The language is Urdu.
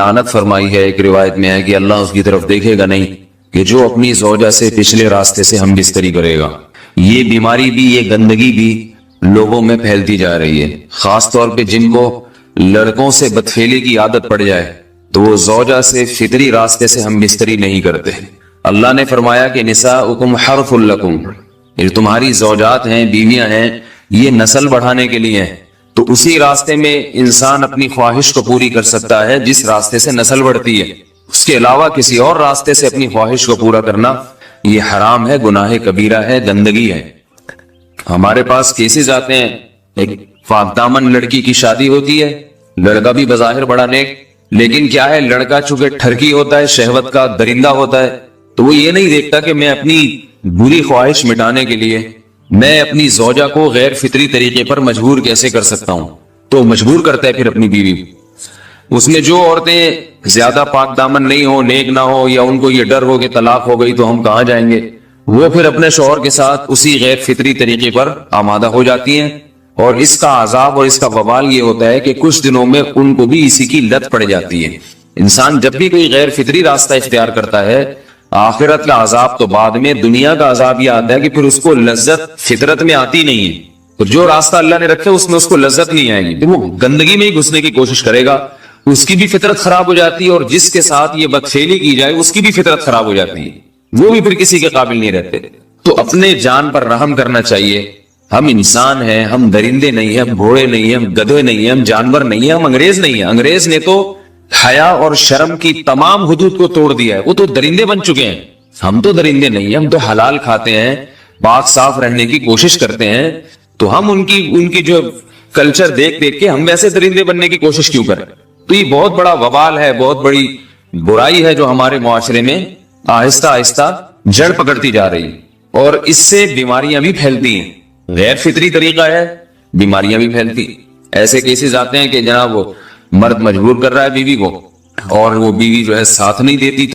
لعنت فرمائی ہے۔ ایک روایت میں ہے کہ اللہ اس کی طرف دیکھے گا نہیں کہ جو اپنی زوجہ سے پچھلے راستے سے ہم بستری کرے گا۔ یہ بیماری بھی، یہ گندگی بھی لوگوں میں پھیلتی جا رہی ہے، خاص طور پہ جن کو لڑکوں سے بدفعلی کی عادت پڑ جائے تو وہ زوجہ سے فطری راستے سے ہم بستری نہیں کرتے۔ اللہ نے فرمایا کہ نساؤکم حرث لکم، یہ تمہاری زوجات ہیں، بیویاں ہیں، یہ نسل بڑھانے کے لیے ہیں۔ تو اسی راستے میں انسان اپنی خواہش کو پوری کر سکتا ہے جس راستے سے نسل بڑھتی ہے۔ اس کے علاوہ کسی اور راستے سے اپنی خواہش کو پورا کرنا یہ حرام ہے، گناہ کبیرہ ہے، گندگی ہے۔ ہمارے پاس کیسز آتے ہیں، ایک پاک دامن لڑکی کی شادی ہوتی ہے، لڑکا بھی بظاہر بڑا نیک، لیکن کیا ہے، لڑکا چونکہ ٹھرکی ہوتا ہے، شہوت کا درندہ ہوتا ہے، تو وہ یہ نہیں دیکھتا کہ میں اپنی بری خواہش مٹانے کے لیے میں اپنی زوجہ کو غیر فطری طریقے پر مجبور کیسے کر سکتا ہوں، تو مجبور کرتا ہے پھر اپنی بیوی۔ اس میں جو عورتیں زیادہ پاک دامن نہیں ہو، نیک نہ ہو، یا ان کو یہ ڈر ہو کہ طلاق ہو گئی تو ہم کہاں جائیں گے، وہ پھر اپنے شوہر کے ساتھ اسی غیر فطری طریقے پر آمادہ ہو جاتی ہیں، اور اس کا عذاب اور اس کا وبال یہ ہوتا ہے کہ کچھ دنوں میں ان کو بھی اسی کی لت پڑ جاتی ہے۔ انسان جب بھی کوئی غیر فطری راستہ اختیار کرتا ہے، آخرت کا عذاب تو بعد میں، دنیا کا عذاب یہ آتا ہے کہ پھر اس کو لذت فطرت میں آتی نہیں ہے۔ تو جو راستہ اللہ نے رکھا اس میں اس کو لذت نہیں آئے گی، وہ گندگی میں ہی گھسنے کی کوشش کرے گا، اس کی بھی فطرت خراب ہو جاتی ہے، اور جس کے ساتھ یہ بدفعلی کی جائے اس کی بھی فطرت خراب ہو جاتی ہے، وہ بھی پھر کسی کے قابل نہیں رہتے۔ تو اپنے جان پر رحم کرنا چاہیے۔ ہم انسان ہیں، ہم درندے نہیں ہیں، ہم گھوڑے نہیں ہیں، ہم گدھے نہیں ہیں، ہم جانور نہیں ہیں، ہم انگریز نہیں ہیں۔ انگریز نے تو حیا اور شرم کی تمام حدود کو توڑ دیا ہے، وہ تو درندے بن چکے ہیں۔ ہم تو درندے نہیں ہیں، ہم تو حلال کھاتے ہیں، پاک صاف رہنے کی کوشش کرتے ہیں، تو ہم ان کی جو کلچر دیکھ کے ہم ویسے درندے بننے کی کوشش کیوں کریں؟ تو یہ بہت بڑا وبال ہے، بہت بڑی برائی ہے جو ہمارے معاشرے میں آہستہ آہستہ جڑ پکڑتی جا رہی ہے، اور اس سے بیماریاں بھی پھیلتی ہیں۔ غیر فطری طریقہ ہے، بیماریاں بھی پھیلتی۔ ایسے کیسز آتے ہیں کہ جناب وہ مرد مجبور کر رہا ہے بیوی کو، اور وہ بیوی جو ہے ساتھ نہیں دیتی۔